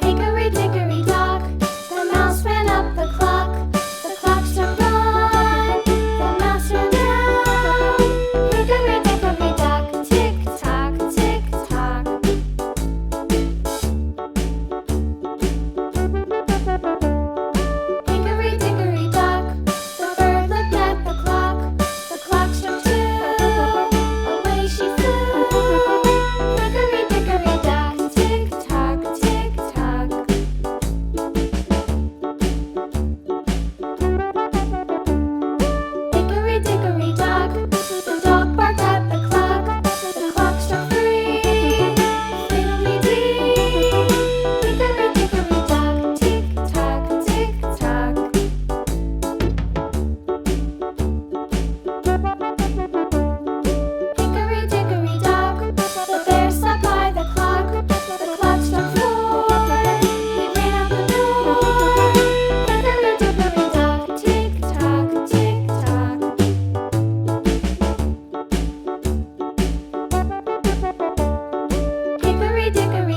Hickory dickory dock, the mouse ran up the clock. The clock struck one, the mouse ran down. Hickory dickory dock, tick tock, tick tock. Hickory dickory dock, the bird looked at the clock. The clock struck two, away she flew. Hickory dickory dock, tick tock, tick tock. Hickory dickory dock, the dog barked at the clock. The clock struck three, fiddly-dee. Hickory dickory dock, tick tock, tick tock. Hickory dickory dock, the bear sat by the clock. The clock struck four, he ran out the door. Hickory dickory dock, tick tock, tick tock. Hickory dickory